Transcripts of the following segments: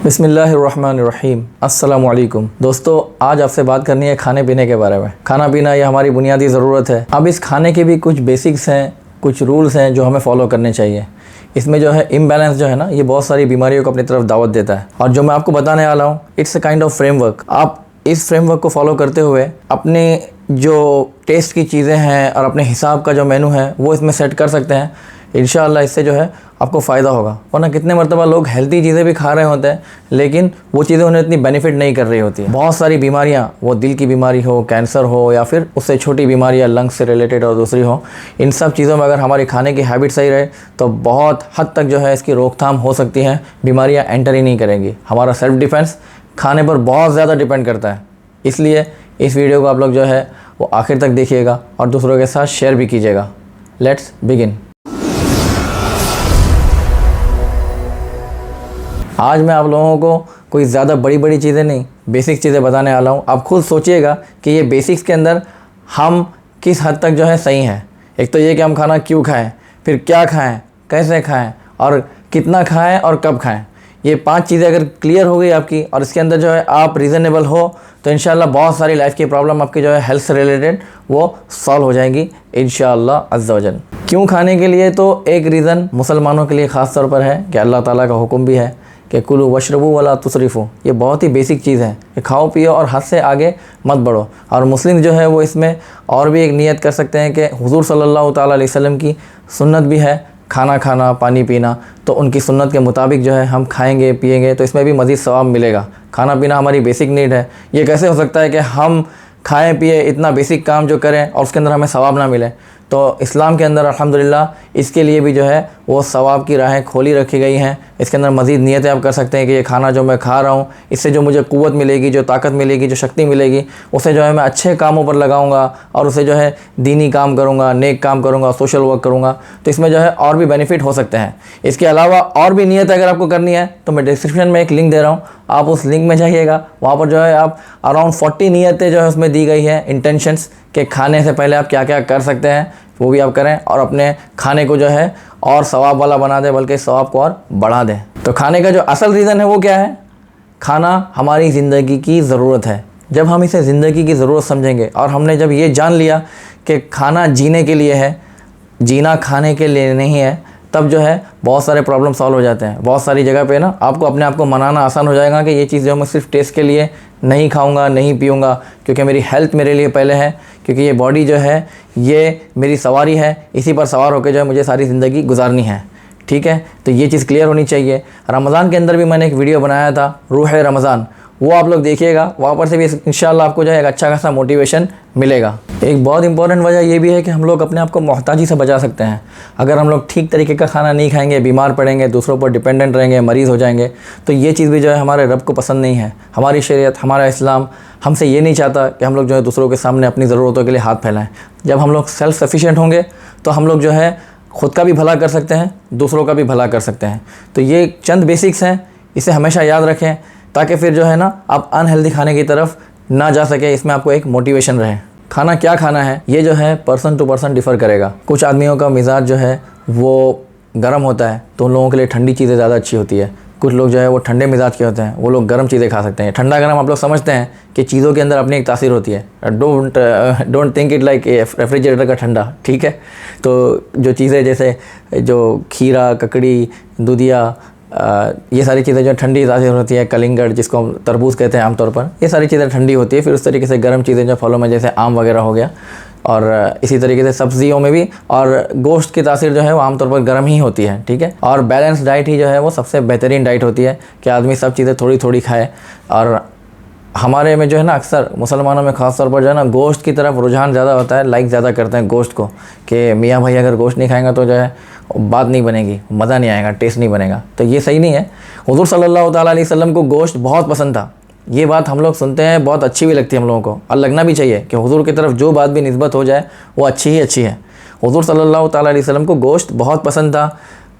बिस्मिल्लाहिर्रहमानिर्रहीम। अस्सलामुअलैकुम दोस्तों, आज आपसे बात करनी है खाने पीने के बारे में। खाना पीना ये हमारी बुनियादी ज़रूरत है। अब इस खाने के भी कुछ बेसिक्स हैं, कुछ रूल्स हैं जो हमें फॉलो करने चाहिए। इसमें जो है इम्बैलेंस जो है ना, ये बहुत सारी बीमारियों को अपनी तरफ दावत देता है। और जो मैं आपको बताने वाला हूँ, it's a kind of framework. आप इस फ्रेमवर्क को फॉलो करते हुए अपने जो टेस्ट की चीज़ें हैं और अपने हिसाब का जो मेनू है वो इसमें सेट कर सकते हैं। इंशाअल्लाह इससे जो है आपको फ़ायदा होगा। वरना कितने मरतबा लोग हेल्दी चीज़ें भी खा रहे होते हैं, लेकिन वो चीज़ें उन्हें इतनी बेनिफिट नहीं कर रही होती है। बहुत सारी बीमारियाँ, वो दिल की बीमारी हो, कैंसर हो, या फिर उससे छोटी बीमारियाँ लंग्स से रिलेटेड और दूसरी हो, इन सब चीज़ों में अगर हमारी खाने की हैबिट सही रहे तो बहुत हद तक जो है इसकी रोकथाम हो सकती है। बीमारियाँ एंटर ही नहीं करेंगी। हमारा सेल्फ डिफेंस खाने पर बहुत ज़्यादा डिपेंड करता है। इसलिए इस वीडियो को आप लोग जो है वो आखिर तक देखिएगा और दूसरों के साथ शेयर भी कीजिएगा। Let's begin. आज मैं आप लोगों को कोई ज़्यादा बड़ी चीज़ें नहीं, बेसिक चीज़ें बताने वाला हूँ। आप खुद सोचिएगा कि ये बेसिक्स के अंदर हम किस हद तक जो है सही हैं। एक तो ये कि हम खाना क्यों खाएं, फिर क्या खाएं, कैसे खाएं और कितना खाएं और कब खाएं। ये 5 चीज़ें अगर क्लियर हो गई आपकी और इसके अंदर जो है आप रीज़नेबल हो तो इंशाअल्लाह बहुत सारी लाइफ की प्रॉब्लम आपकी जो है हेल्थ से रिलेटेड वो सॉल्व हो जाएंगी इंशाअल्लाह अज़्ज़ा वजल। क्यों खाने के लिए तो एक रीज़न मुसलमानों के लिए ख़ास तौर पर है कि अल्लाह ताला का हुक्म भी है कि कुलू वशरबू वला तुसरिफ़ू। ये बहुत ही बेसिक चीज़ है कि खाओ पियो और हद से आगे मत बढ़ो। और मुस्लिम जो है वो इसमें और भी एक नियत कर सकते हैं कि हुज़ूर सल्लल्लाहु ताला अलैहि वसल्लम की सुन्नत भी है खाना खाना, पानी पीना, तो उनकी सुन्नत के मुताबिक जो है हम खाएंगे पिएंगे तो इसमें भी मज़ीद सवाब मिलेगा। खाना पीना हमारी बेसिक नीड है। ये कैसे हो सकता है कि हम खाएं पिए इतना बेसिक काम जो करें और उसके अंदर हमें सवाब ना मिले। तो इस्लाम के अंदर अल्हम्दुलिल्लाह इसके लिए भी जो है वो सवाब की राहें खोली रखी गई हैं। इसके अंदर मज़ीद नियतें आप कर सकते हैं कि ये खाना जो मैं खा रहा हूँ इससे जो मुझे क़ुव्वत मिलेगी, जो ताकत मिलेगी, जो शक्ति मिलेगी, उसे जो है मैं अच्छे कामों पर लगाऊंगा और उसे जो है दीनी काम करूँगा, नेक काम करूँगा, सोशल वर्क करूँगा। तो इसमें जो है और भी बेनिफिट हो सकते हैं। इसके अलावा और भी नियत अगर आपको करनी है तो मैं डिस्क्रिप्शन में एक लिंक दे रहा हूँ, आप उस लिंक में जाइएगा। वहाँ पर जो है आप अराउंड 40 नियतें जो है उसमें दी गई है, इंटेंशंस के खाने से पहले आप क्या क्या कर सकते हैं वो भी आप करें और अपने खाने को जो है और सवाब वाला बना दें, बल्कि सवाब को और बढ़ा दें। तो खाने का जो असल रीज़न है वो क्या है? खाना हमारी ज़िंदगी की ज़रूरत है। जब हम इसे ज़िंदगी की ज़रूरत समझेंगे और हमने जब ये जान लिया कि खाना जीने के लिए है, जीना खाने के लिए नहीं है, तब जो है बहुत सारे प्रॉब्लम सॉल्व हो जाते हैं। बहुत सारी जगह पे ना आपको अपने आप को मनाना आसान हो जाएगा कि ये चीज़ जो मैं सिर्फ टेस्ट के लिए नहीं खाऊंगा, नहीं पीऊंगा, क्योंकि मेरी हेल्थ मेरे लिए पहले है, क्योंकि ये बॉडी जो है ये मेरी सवारी है, इसी पर सवार होकर जो है मुझे सारी ज़िंदगी गुजारनी है। ठीक है, तो ये चीज़ क्लियर होनी चाहिए। रमज़ान के अंदर भी मैंने एक वीडियो बनाया था, रूह रमज़ान, वो आप लोग देखिएगा। वहाँ पर से भी इंशाअल्लाह आपको जो है एक अच्छा खासा मोटिवेशन मिलेगा। एक बहुत इंपॉर्टेंट वजह ये भी है कि हम लोग अपने आप को मोहताजी से बचा सकते हैं। अगर हम लोग ठीक तरीके का खाना नहीं खाएंगे, बीमार पड़ेंगे, दूसरों पर डिपेंडेंट रहेंगे, मरीज़ हो जाएंगे, तो ये चीज़ भी जो है हमारे रब को पसंद नहीं है। हमारी शरीयत, हमारा इस्लाम हमसे ये नहीं चाहता कि हम लोग जो है दूसरों के सामने अपनी ज़रूरतों के लिए हाथ फैलाएँ। जब हम लोग सेल्फ सफिशिएंट होंगे तो हम लोग जो है ख़ुद का भी भला कर सकते हैं, दूसरों का भी भला कर सकते हैं। तो ये चंद बेसिक्स हैं, इसे हमेशा याद रखें ताकि फिर जो है ना आप अनहेल्दी खाने की तरफ ना जा सके। इसमें आपको एक मोटिवेशन रहे। खाना क्या खाना है ये जो है पर्सन टू पर्सन डिफ़र करेगा। कुछ आदमियों का मिजाज जो है वो गर्म होता है तो उन लोगों के लिए ठंडी चीज़ें ज़्यादा अच्छी होती है। कुछ लोग जो है वो ठंडे मिजाज के होते हैं, वो लोग गर्म चीज़ें खा सकते हैं। ठंडा गर्म आप लोग समझते हैं कि चीज़ों के अंदर अपनी एक तासीर होती है। Don't think it like refrigerator का ठंडा। ठीक है, तो जो चीज़ें जैसे जो खीरा, ककड़ी, दूधिया, ये सारी चीज़ें जो ठंडी तासीर होती है, कलिंगड़ जिसको हम तरबूज कहते हैं आमतौर पर, ये सारी चीज़ें ठंडी होती है। फिर उस तरीके से गर्म चीज़ें जो फलों में जैसे आम वगैरह हो गया, और इसी तरीके से सब्जियों में भी, और गोश्त की तासीर जो है वो आमतौर पर गर्म ही होती है। ठीक है, और बैलेंस डाइट ही जो है वो सबसे बेहतरीन डाइट होती है कि आदमी सब चीज़ें थोड़ी थोड़ी खाए। और हमारे में जो है ना अक्सर मुसलमानों में ख़ास तौर पर जो है ना गोश्त की तरफ रुझान ज़्यादा होता है, लाइक ज़्यादा करते हैं गोश्त को कि मियाँ भाई अगर गोश्त नहीं खाएंगा तो जो है बात नहीं बनेगी, मज़ा नहीं आएगा, टेस्ट नहीं बनेगा। तो ये सही नहीं है। हुज़ूर सल्लल्लाहु ताला अलैहि वसल्लम को गोश्त बहुत पसंद था। ये बात हम लोग सुनते हैं, बहुत अच्छी भी लगती है हम लोगों को, और लगना भी चाहिए कि हुज़ूर की तरफ जो बात भी निस्बत हो जाए वो अच्छी ही अच्छी है। हुज़ूर सल्लल्लाहु ताला अलैहि वसल्लम को गोश्त बहुत पसंद था।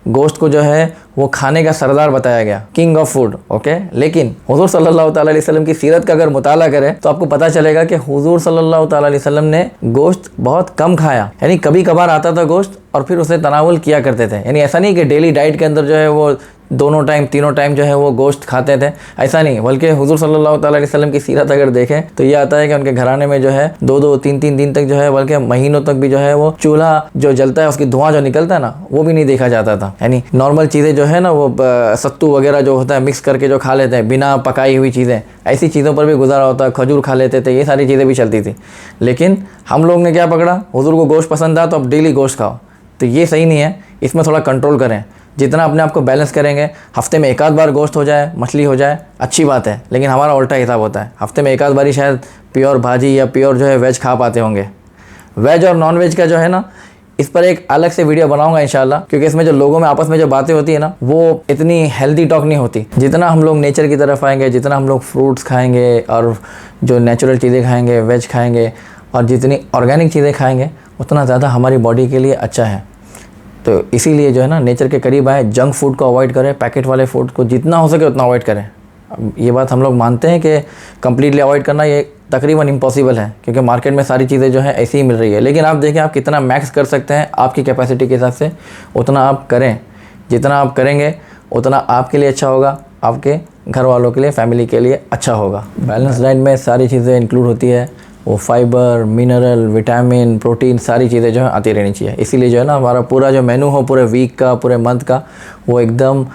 गोश्त को जो है वो खाने का सरदार बताया गया, किंग ऑफ फूड। ओके, लेकिन हुज़ूर सल्लल्लाहु ताला अलैहि वसल्लम की सीरत का अगर मुताला करें तो आपको पता चलेगा कि हुज़ूर सल्लल्लाहु ताला अलैहि वसल्लम ने गोश्त बहुत कम खाया। यानी कभी कभार आता था गोश्त और फिर उसे तनावुल किया करते थे। यानी ऐसा नहीं कि डेली डाइट के अंदर जो है वो दोनों टाइम तीनों टाइम जो है वो गोश्त खाते थे, ऐसा नहीं। बल्कि हुजूर सल्लल्लाहु अलैहि वसल्लम की सीरत अगर देखें तो ये आता है कि उनके घराने में जो है 2-2 3-3 दिन तक जो है, बल्कि महीनों तक भी जो है वो चूल्हा जो जलता है उसकी धुआं जो निकलता है ना, वो भी नहीं देखा जाता था। यानी नॉर्मल चीज़ें जो है ना वो सत्तू वगैरह जो होता है मिक्स करके जो खा लेते हैं, बिना पकाई हुई चीज़ें, ऐसी चीज़ों पर भी गुजारा होता है। खजूर खा लेते थे, ये सारी चीज़ें भी चलती थी। लेकिन हम लोग ने क्या पकड़ा, हुजूर को गोश्त पसंद था तो अब डेली गोश्त खाओ, तो ये सही नहीं है। इसमें थोड़ा कंट्रोल करें। जितना अपने आप को बैलेंस करेंगे, हफ्ते में एक आध बार गोश्त हो जाए, मछली हो जाए, अच्छी बात है। लेकिन हमारा उल्टा हिसाब होता है, हफ्ते में एक आध बारी शायद प्योर भाजी या प्योर जो है वेज खा पाते होंगे। वेज और नॉन वेज का जो है ना, इस पर एक अलग से वीडियो बनाऊंगा इंशाल्लाह, क्योंकि इसमें जो लोगों में आपस में जो बातें होती है ना, वो इतनी हेल्दी टॉक नहीं होती। जितना हम लोग नेचर की तरफ आएंगे, जितना हम लोग फ्रूट्स खाएंगे और जो नेचुरल चीज़ें खाएंगे, वेज खाएंगे और जितनी ऑर्गेनिक चीज़ें खाएंगे, उतना ज़्यादा हमारी बॉडी के लिए अच्छा है। तो इसीलिए जो है ना, नेचर के करीब आए, जंक फूड को अवॉइड करें, पैकेट वाले फूड को जितना हो सके उतना अवॉइड करें। अब ये बात हम लोग मानते हैं कि कम्प्लीटली अवॉइड करना ये तकरीबन इम्पॉसिबल है, क्योंकि मार्केट में सारी चीज़ें जो है ऐसी ही मिल रही है। लेकिन आप देखें आप कितना मैक्स कर सकते हैं आपकी कैपेसिटी के हिसाब से, उतना आप करें। जितना आप करेंगे उतना आपके लिए अच्छा होगा, आपके घर वालों के लिए, फैमिली के लिए अच्छा होगा। बैलेंस डाइट में सारी चीज़ें इंक्लूड होती है, वो फाइबर, मिनरल, विटामिन, प्रोटीन, सारी चीज़ें जो है आती रहनी चाहिए। इसीलिए जो है ना, हमारा पूरा जो मेनू हो पूरे वीक का, पूरे मंथ का, वो एकदम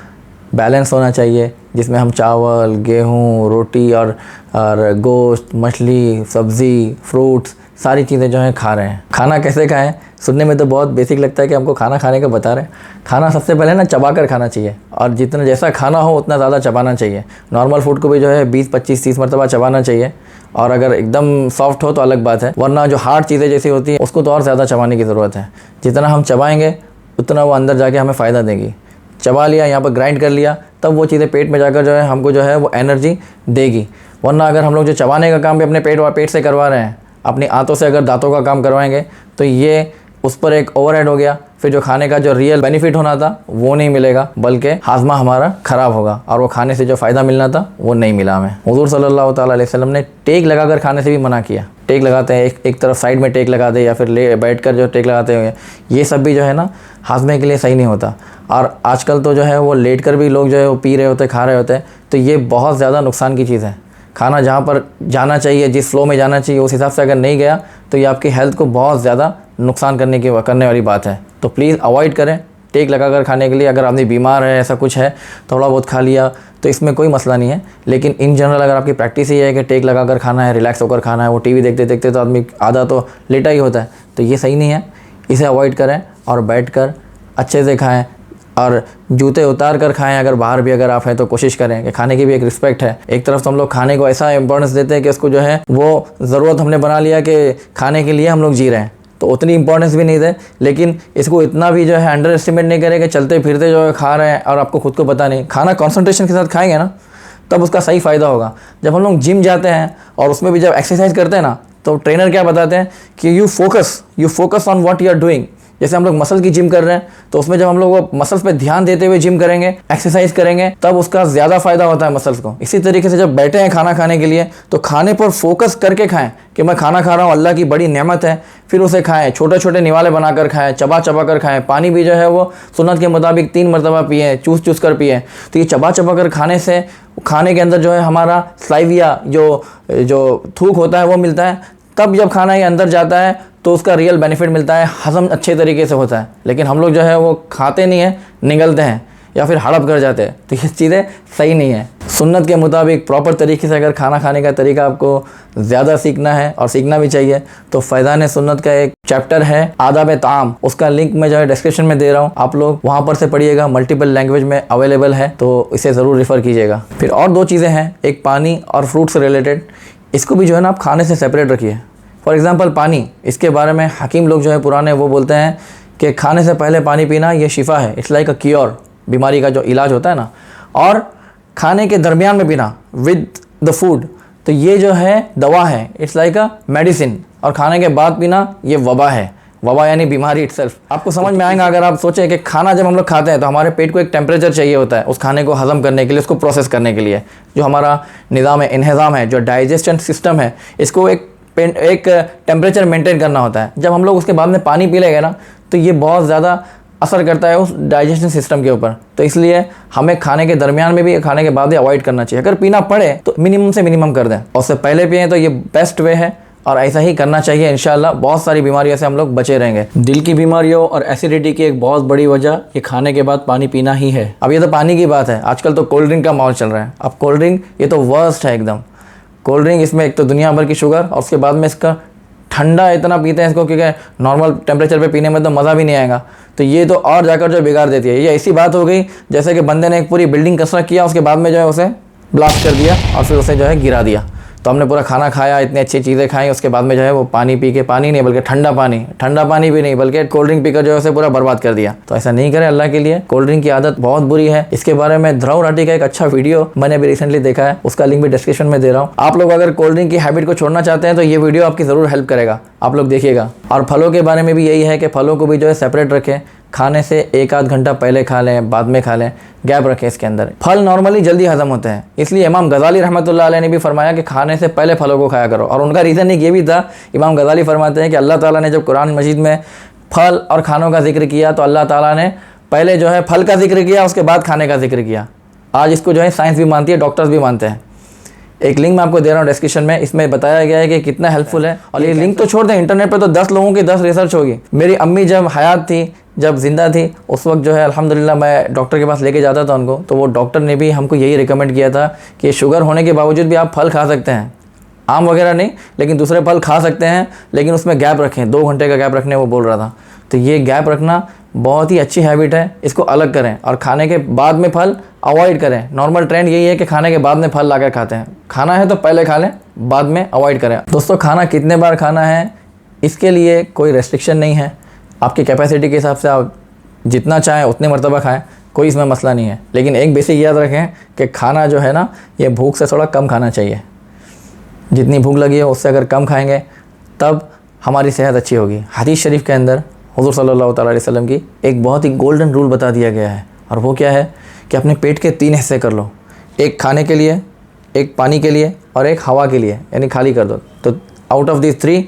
बैलेंस होना चाहिए, जिसमें हम चावल, गेहूँ, रोटी और गोश्त, मछली, सब्ज़ी, फ्रूट्स, सारी चीज़ें जो हैं खा रहे हैं। खाना कैसे खाएं? सुनने में तो बहुत बेसिक लगता है कि हमको खाना खाने का बता रहे हैं। खाना सबसे पहले ना चबा कर खाना चाहिए, और जितना जैसा खाना हो उतना ज़्यादा चबाना चाहिए। नॉर्मल फूड को भी जो है 20, 25, 30 मरतबा चबाना चाहिए, और अगर एकदम सॉफ्ट हो तो अलग बात है, वरना जो हार्ड चीज़ें जैसी होती हैं उसको तो और ज़्यादा चबाने की ज़रूरत है। जितना हम चबाएँगे उतना वो अंदर जाके हमें फ़ायदा देगी। चबा लिया, यहाँ पर ग्राइंड कर लिया, तब वो चीज़ें पेट में जाकर जो है हमको जो है वो एनर्जी देगी। वरना अगर हम लोग जो चबाने का काम भी अपने पेट से करवा रहे हैं, अपनी आंतों से अगर दांतों का काम करवाएंगे, तो ये उस पर एक ओवरहेड हो गया। फिर जो खाने का जो रियल बेनिफिट होना था वो नहीं मिलेगा, बल्कि हाजमा हमारा ख़राब होगा, और वो खाने से जो फ़ायदा मिलना था वो नहीं मिला हमें। हुज़ूर सल्लल्लाहु अलैहि वसल्लम ने टेक लगाकर खाने से भी मना किया। टेक लगाते हैं, एक तरफ साइड में टेक लगाते हैं, या फिर बैठ कर जो टेक लगाते हैं, ये सब भी जो है ना हाजमे के लिए सही नहीं होता। और आजकल तो जो है वो लेट कर भी लोग जो है वो पी रहे होते, खा रहे होते हैं, तो ये बहुत ज़्यादा नुकसान की चीज़ है। खाना जहाँ पर जाना चाहिए, जिस फ्लो में जाना चाहिए, उस हिसाब से अगर नहीं गया तो ये आपकी हेल्थ को बहुत ज़्यादा नुकसान करने वाली बात है। तो प्लीज़ अवॉइड करें टेक लगाकर खाने के लिए। अगर आदमी बीमार है, ऐसा कुछ है, थोड़ा बहुत खा लिया तो इसमें कोई मसला नहीं है। लेकिन इन जनरल अगर आपकी प्रैक्टिस ही है कि टेक लगाकर खाना है, रिलैक्स होकर खाना है, वो टीवी देखते देखते तो आदमी आधा तो लेटा ही होता है, तो ये सही नहीं है। इसे अवॉइड करें और बैठकर अच्छे से खाएं, और जूते उतार कर खाएं। अगर बाहर भी अगर आप हैं तो कोशिश करें कि खाने की भी एक रिस्पेक्ट है। एक तरफ तो हम लोग खाने को ऐसा इंपॉर्टेंस देते हैं कि उसको जो है वो ज़रूरत हमने बना लिया कि खाने के लिए हम लोग जी रहे हैं, तो उतनी इंपॉर्टेंस भी नहीं दे। लेकिन इसको इतना भी जो है अंडर एस्टिमेट नहीं करें कि चलते फिरते जो है खा रहे हैं और आपको खुद को पता नहीं। खाना कॉन्सेंट्रेशन के साथ खाएंगे ना, तब उसका सही फ़ायदा होगा। जब हम लोग जिम जाते हैं और उसमें भी जब एक्सरसाइज करते हैं ना, तो ट्रेनर क्या बताते हैं कि you focus on what you are doing. जैसे हम लोग मसल की जिम कर रहे हैं, तो उसमें जब हम लोग वो मसल्स पे ध्यान देते हुए जिम करेंगे, एक्सरसाइज करेंगे, तब उसका ज़्यादा फायदा होता है मसल्स को। इसी तरीके से जब बैठे हैं खाना खाने के लिए, तो खाने पर फोकस करके खाएं कि मैं खाना खा रहा हूँ, अल्लाह की बड़ी नेमत है, फिर उसे खाएं। छोटे छोटे निवाले बनाकर खाएं, चबा कर खाएं। पानी भी जो है वो सुन्नत के मुताबिक 3 मरतबा पिए, चूस कर पिए। तो ये चबा कर खाने से खाने के अंदर जो है हमारा स्लाइविया जो थूक होता है वो मिलता है। तब जब खाना ये अंदर जाता है तो उसका रियल बेनिफिट मिलता है, हज़म अच्छे तरीके से होता है। लेकिन हम लोग जो है वो खाते नहीं हैं, निगलते हैं या फिर हड़प कर जाते हैं, तो ये चीज़ें सही नहीं है। सुन्नत के मुताबिक प्रॉपर तरीके से अगर खाना खाने का तरीका आपको ज़्यादा सीखना है, और सीखना भी चाहिए, तो फैज़ान सुन्नत का एक चैप्टर है आदाब ताम, उसका लिंक मैं जो है डिस्क्रिप्शन में दे रहा हूँ, आप लोग वहाँ पर से पढ़िएगा। मल्टीपल लैंग्वेज में अवेलेबल है, तो इसे ज़रूर रेफ़र कीजिएगा। फिर और 2 चीज़ें हैं, एक पानी और फ्रूट से रिलेटेड। इसको भी जो है ना आप खाने से सेपरेट रखिए। फॉर एग्ज़ाम्पल पानी, इसके बारे में हकीम लोग जो है पुराने वो बोलते हैं कि खाने से पहले पानी पीना ये शिफा है, इट्स लाइक अ क्योर, बीमारी का जो इलाज होता है ना। और खाने के दरमियान में पीना विद द फूड, तो ये जो है दवा है, इट्स लाइक अ मेडिसिन। और खाने के बाद पीना ये वबा है, वबा यानी बीमारी इटसेल्फ। आपको समझ में आएगा अगर आप सोचें कि खाना जब हम लोग खाते हैं तो हमारे पेट को एक टेम्परेचर चाहिए होता है उस खाने को हज़म करने के लिए, उसको प्रोसेस करने के लिए। जो हमारा निज़ाम है, इंतज़ाम है, जो डाइजेशन सिस्टम है, इसको एक टेम्परेचर मेंटेन करना होता है। जब हम लोग उसके बाद में पानी पी लेंगे ना, तो ये बहुत ज़्यादा असर करता है उस डाइजेशन सिस्टम के ऊपर। तो इसलिए हमें खाने के दरमियान में भी, खाने के बाद ही अवॉइड करना चाहिए। अगर पीना पड़े तो मिनिमम से मिनिमम कर दें, और उससे पहले पिएँ तो ये बेस्ट वे है, और ऐसा ही करना चाहिए। इंशाल्लाह बहुत सारी बीमारियों से हम लोग बचे रहेंगे। दिल की बीमारियों और एसिडिटी की एक बहुत बड़ी वजह ये खाने के बाद पानी पीना ही है। अब ये तो पानी की बात है, आजकल तो कोल्ड ड्रिंक का माहौल चल रहा है। अब कोल्ड ड्रिंक ये तो वर्स्ट है एकदम। कोल्ड ड्रिंक, इसमें एक तो दुनिया भर की शुगर, और उसके बाद में इसका ठंडा इतना पीते हैं इसको, क्योंकि नॉर्मल टेम्परेचर पे पीने में तो मज़ा भी नहीं आएगा। तो ये तो और जाकर जो बिगाड़ देती है। ये ऐसी बात हो गई जैसे कि बंदे ने एक पूरी बिल्डिंग कंस्ट्रक्ट किया, उसके बाद में जो है उसे ब्लास्ट कर दिया और फिर उसे जो है गिरा दिया। तो हमने पूरा खाना खाया, इतनी अच्छी चीज़ें खाई, उसके बाद में जो है वो पानी पी के, पानी नहीं बल्कि ठंडा पानी भी नहीं बल्कि कोल्ड ड्रिंक पीकर जो है उसे पूरा बर्बाद कर दिया। तो ऐसा नहीं करें अल्लाह के लिए। कोल्ड ड्रिंक की आदत बहुत बुरी है। इसके बारे में ध्रुव राठी का एक अच्छा वीडियो मैंने अभी रिसेंटली देखा है, उसका लिंक भी डिस्क्रिप्शन में दे रहा हूँ। आप लोग अगर कोल्ड ड्रिंक की हैबिट को छोड़ना चाहते हैं तो ये वीडियो आपकी ज़रूर हेल्प करेगा, आप लोग देखिएगा। और फलों के बारे में भी यही है कि फलों को भी जो है सेपरेट रखें। खाने से 1-8 घंटा पहले खा लें, बाद में खा लें, गैप रखें इसके अंदर। फल नॉर्मली जल्दी हजम होते हैं, इसलिए इमाम गज़ाली रहमतुल्लाह अलैह ने भी फरमाया कि खाने से पहले फलों को खाया करो। और उनका रीज़न एक ये भी था, इमाम गज़ाली फरमाते हैं कि अल्लाह ताला ने जब कुरान मजीद में फल और खानों का जिक्र किया तो अल्लाह ताला ने पहले जो है फल का जिक्र किया, उसके बाद खाने का जिक्र किया। आज इसको जो है साइंस भी मानती है, डॉक्टर्स भी मानते हैं। एक लिंक मैं आपको दे रहा हूँ डिस्क्रिप्शन में, इसमें बताया गया है कि कितना हेल्पफुल है। और ये लिंक तो छोड़ दें, इंटरनेट पे तो 10 लोगों की 10 रिसर्च होगी। मेरी अम्मी जब हयात थी, जब ज़िंदा थी, उस वक्त जो है अल्हम्दुलिल्लाह मैं डॉक्टर के पास लेके जाता था उनको, तो वो डॉक्टर ने भी हमको यही रिकमेंड किया था कि शुगर होने के बावजूद भी आप फल खा सकते हैं, आम वगैरह नहीं लेकिन दूसरे फल खा सकते हैं, लेकिन उसमें गैप रखें, 2 घंटे का गैप रखने वो बोल रहा था। तो ये गैप रखना बहुत ही अच्छी हैबिट है, इसको अलग करें। और खाने के बाद में फल अवॉइड करें। नॉर्मल ट्रेंड यही है कि खाने के बाद में फल लाकर खाते हैं। खाना है तो पहले खा लें, बाद में अवॉइड करें। दोस्तों, खाना कितने बार खाना है इसके लिए कोई रेस्ट्रिक्शन नहीं है। आपकी कैपेसिटी के हिसाब से आप जितना चाहें उतने मरतबा खाएं, कोई इसमें मसला नहीं है। लेकिन एक बेसिक याद रखें कि खाना जो है ना, ये भूख से थोड़ा कम खाना चाहिए। जितनी भूख लगी है उससे अगर कम खाएंगे तब हमारी सेहत अच्छी होगी। हदीस शरीफ के अंदर हुज़ूर सल्लल्लाहु अलैहि वसल्लम की एक बहुत ही गोल्डन रूल बता दिया गया है, और वो क्या है कि अपने पेट के 3 हिस्से कर लो। एक खाने के लिए, एक पानी के लिए और एक हवा के लिए, यानी खाली कर दो। तो out of this 3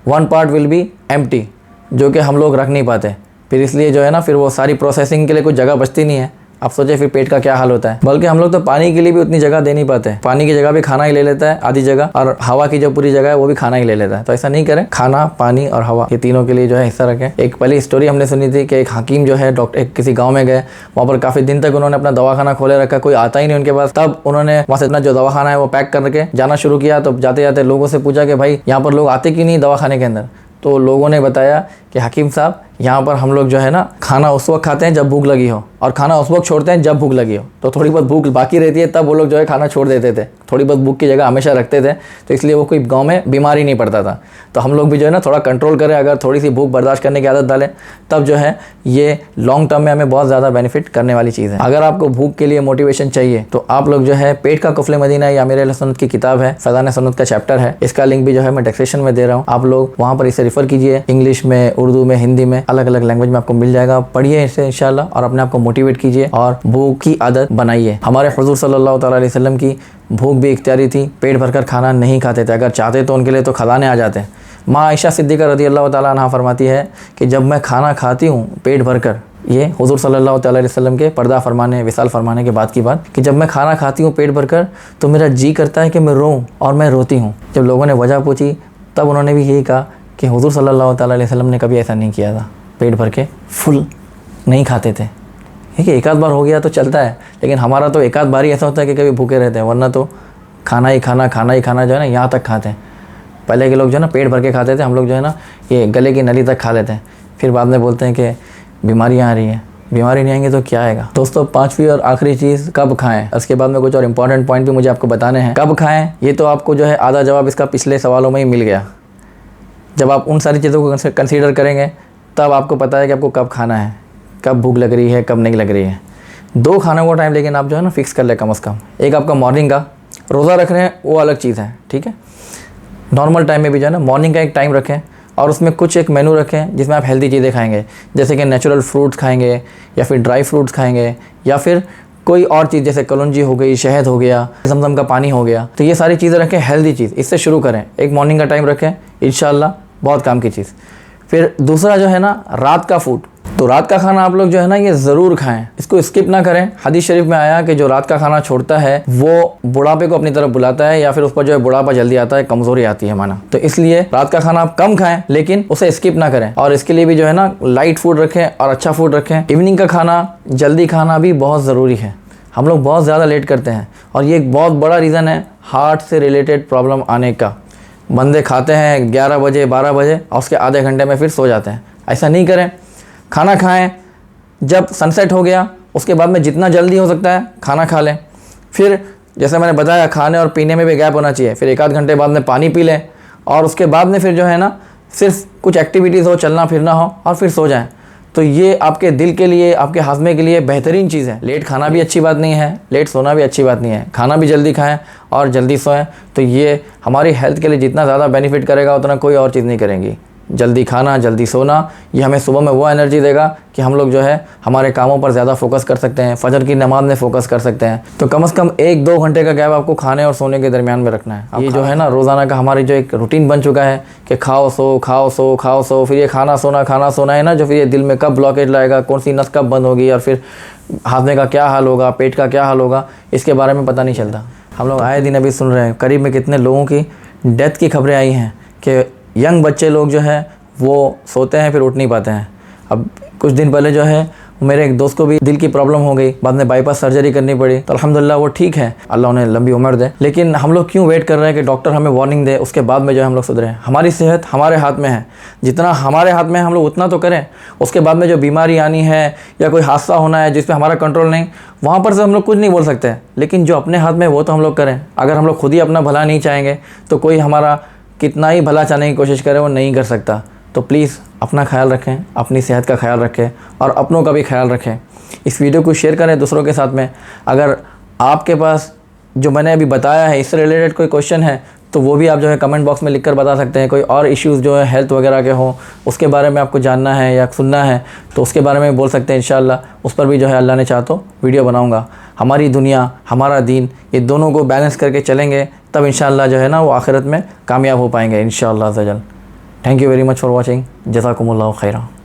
1 part will be empty, जो कि हम लोग रख नहीं पाते। फिर इसलिए जो है ना, फिर वो सारी प्रोसेसिंग के लिए कुछ जगह बचती नहीं है। आप सोचे फिर पेट का क्या हाल होता है। बल्कि हम लोग तो पानी के लिए भी उतनी जगह दे नहीं पाते। पानी की जगह भी खाना ही ले लेता है आधी जगह, और हवा की जो पूरी जगह है वो भी खाना ही ले लेता है। तो ऐसा नहीं करें। खाना, पानी और हवा, ये तीनों के लिए जो है हिस्सा रखें। एक पहली स्टोरी हमने सुनी थी कि एक हकीम जो है डॉक्टर किसी गाँव में गए, वहाँ पर काफ़ी दिन तक उन्होंने अपना दवाखाना खोले रखा, कोई आता ही नहीं उनके पास। तब उन्होंने वहाँ से इतना जो दवाखाना है वो पैक करके जाना शुरू किया। तो जाते जाते लोगों से पूछा कि भाई यहाँ पर लोग आते क्यों नहीं दवाखाने के अंदर। तो लोगों ने बताया कि हकीम साहब, यहाँ पर हम लोग जो है ना, खाना उस वक्त खाते हैं जब भूख लगी हो, और खाना उस वक्त छोड़ते हैं जब भूख लगी हो। तो थोड़ी बहुत भूख बाकी रहती है तब वो लोग जो है खाना छोड़ देते थे, थोड़ी बहुत भूख की जगह हमेशा रखते थे। तो इसलिए वो कोई गांव में बीमारी नहीं पड़ता था। तो हम लोग भी जो है ना थोड़ा कंट्रोल करें, अगर थोड़ी सी भूख बर्दाश्त करने की आदत डालें, तब जो है ये लॉन्ग टर्म में हमें बहुत ज़्यादा बेनिफिट करने वाली चीज़ है। अगर आपको भूख के लिए मोटिवेशन चाहिए तो आप लोग जो है पेट का कुफले मदीना या आमिर अहले सुन्नत की किताब है, फैज़ान सुन्नत का चैप्टर है, इसका लिंक भी जो है मैं डिस्क्रिप्शन में दे रहा हूँ। आप लोग वहाँ पर इसे रेफर कीजिए। इंग्लिश में, उर्दू में, हिंदी में, अलग अलग लैंग्वेज में आपको मिल जाएगा। पढ़िए इसे इंशाल्लाह और अपने आप को मोटिवेट कीजिए और भूख की आदत बनाइए। हमारे हुजूर सल्लल्लाहु अलैहि वसल्लम की भूख भी इख्तियारी थी, पेट भरकर खाना नहीं खाते थे। अगर चाहते तो उनके लिए तो खजाने आ जाते। माँ आयशा सिद्दीक़ा रज़ियल्लाहु ताला अन्हा फरमाती है कि जब मैं खाना खाती हूँ पेट भरकर, ये हुजूर सल्लल्लाहु अलैहि वसल्लम के पर्दा फरमाने, विसाल फरमाने के बाद की बात, कि जब मैं खाना खाती हूँ पेट भरकर तो मेरा जी करता है कि मैं रोऊँ, और मैं रोती हूँ। जब लोगों ने वजह पूछी तब उन्होंने भी यही कहा कि हुजूर सल्लल्लाहु अलैहि वसल्लम ने कभी ऐसा नहीं किया था, पेट भर के फुल नहीं खाते थे। ठीक है, एक आध बार हो गया तो चलता है, लेकिन हमारा तो एक आध बार ही ऐसा होता है कि कभी भूखे रहते हैं, वरना तो खाना ही खाना जो है ना यहाँ तक खाते हैं। पहले के लोग जो है ना पेट भर के खाते थे, हम लोग जो है ना ये गले की नली तक खा लेते हैं। फिर बाद में बोलते हैं कि बीमारियाँ आ रही हैं। बीमारी नहीं आएंगी तो क्या आएगा। दोस्तों, 5वीं और आखिरी चीज़, कब खाएं। इसके बाद में कुछ और इंपॉर्टेंट पॉइंट भी मुझे आपको बताने हैं। कब खाएं, ये तो आपको जो है आधा जवाब इसका पिछले सवालों में ही मिल गया। जब आप उन सारी चीज़ों को कंसीडर करेंगे तब आपको पता है कि आपको कब खाना है, कब भूख लग रही है, कब नहीं लग रही है। 2 खानों का टाइम लेकिन आप जो है ना फिक्स कर ले कम से कम। एक आपका मॉर्निंग का, रोज़ा रख रहे हैं वो अलग चीज़ है, ठीक है। नॉर्मल टाइम में भी जो है ना मॉर्निंग का एक टाइम रखें, और उसमें कुछ एक मेनू रखें जिसमें आप हेल्दी चीज़ें खाएंगे, जैसे कि नेचुरल फ्रूट्स खाएंगे, या फिर ड्राई फ्रूट्स खाएंगे, या फिर कोई और चीज़ जैसे कलौंजी हो गई, शहद हो गया, ज़मज़म का पानी हो गया। तो ये सारी चीज़ें रखें, हेल्दी चीज़, इससे शुरू करें। एक मॉर्निंग का टाइम रखें, इंशाल्लाह बहुत काम की चीज़। फिर दूसरा जो है ना रात का फूड, तो रात का खाना आप लोग जो है ना ये ज़रूर खाएं, इसको स्किप ना करें। हदीस शरीफ में आया कि जो रात का खाना छोड़ता है वो बुढ़ापे को अपनी तरफ बुलाता है, या फिर उस पर जो है बुढ़ापा जल्दी आता है, कमज़ोरी आती है माना। तो इसलिए रात का खाना आप कम खाएं, लेकिन उसे स्किप ना करें। और इसके लिए भी जो है ना लाइट फूड रखें और अच्छा फूड रखें। इवनिंग का खाना जल्दी खाना भी बहुत ज़रूरी है। हम लोग बहुत ज़्यादा लेट करते हैं और ये एक बहुत बड़ा रीज़न है हार्ट से रिलेटेड प्रॉब्लम आने का। बंदे खाते हैं 11 बजे 12 बजे और उसके आधे घंटे में फिर सो जाते हैं। ऐसा नहीं करें। खाना खाएं जब सनसेट हो गया, उसके बाद में जितना जल्दी हो सकता है खाना खा लें। फिर जैसे मैंने बताया खाने और पीने में भी गैप होना चाहिए। फिर 1 आध घंटे बाद में पानी पी लें और उसके बाद में फिर जो है ना सिर्फ कुछ एक्टिविटीज़ हो, चलना फिरना हो, और फिर सो जाएं। तो ये आपके दिल के लिए, आपके हाजमे के लिए बेहतरीन चीज़ है। लेट खाना भी अच्छी बात नहीं है, लेट सोना भी अच्छी बात नहीं है। खाना भी जल्दी खाएं और जल्दी सोएं। तो ये हमारी हेल्थ के लिए जितना ज़्यादा बेनिफिट करेगा उतना कोई और चीज़ नहीं करेंगी। जल्दी खाना, जल्दी सोना, ये हमें सुबह में वो एनर्जी देगा कि हम लोग जो है हमारे कामों पर ज़्यादा फोकस कर सकते हैं, फजर की नमाज में फोकस कर सकते हैं। तो कम से कम 1-2 घंटे का गैप आपको खाने और सोने के दरमियान में रखना है। ये जो है ना रोज़ाना का हमारी जो एक रूटीन बन चुका है कि खाओ सो खाओ सो खाओ सो, फिर ये खाना सोना है ना, जो फिर ये दिल में कब ब्लॉकेज लाएगा, कौन सी नस कब बंद होगी और फिर हाजमे का क्या हाल होगा, पेट का क्या हाल होगा, इसके बारे में पता नहीं चलता। हम लोग आए दिन अभी सुन रहे हैं करीब में कितने लोगों की डेथ की खबरें आई हैं कि यंग बच्चे लोग जो है वो सोते हैं फिर उठ नहीं पाते हैं। अब कुछ दिन पहले जो है मेरे एक दोस्त को भी दिल की प्रॉब्लम हो गई, बाद में बाईपास सर्जरी करनी पड़ी। तो अल्हम्दुलिल्लाह वो ठीक है, अल्लाह उन्हें लंबी उम्र दे। लेकिन हम लोग क्यों वेट कर रहे हैं कि डॉक्टर हमें वार्निंग दे, उसके बाद में जो है हम लोग सुधरें? हमारी सेहत हमारे हाथ में है, जितना हमारे हाथ में है हम लोग उतना तो करें। उसके बाद में जो बीमारी आनी है या कोई हादसा होना है जिस पर हमारा कंट्रोल नहीं, वहाँ पर से हम लोग कुछ नहीं बोल सकते। लेकिन जो अपने हाथ में वो तो हम लोग करें। अगर हम लोग खुद ही अपना भला नहीं चाहेंगे तो कोई हमारा कितना ही भला चाहने की कोशिश करे वो नहीं कर सकता। तो प्लीज़ अपना ख्याल रखें, अपनी सेहत का ख्याल रखें और अपनों का भी ख्याल रखें। इस वीडियो को शेयर करें दूसरों के साथ में। अगर आपके पास जो मैंने अभी बताया है इससे रिलेटेड कोई क्वेश्चन है तो वो भी आप जो है कमेंट बॉक्स में लिखकर बता सकते हैं। कोई और इश्यूज़ जो है हेल्थ वगैरह के हों, उसके बारे में आपको जानना है या सुनना है तो उसके बारे में बोल सकते हैं। इंशाअल्लाह उस पर भी जो है अल्लाह ने चाहा तो वीडियो बनाऊँगा। हमारी दुनिया, हमारा दीन, ये दोनों को बैलेंस करके चलेंगे तब इंशाअल्लाह जो है ना वो आखिरत में कामयाब हो पाएंगे इंशाअल्लाह अज़्ज़ा वजल। Thank you very much for watching. Jazakumullahu khairan.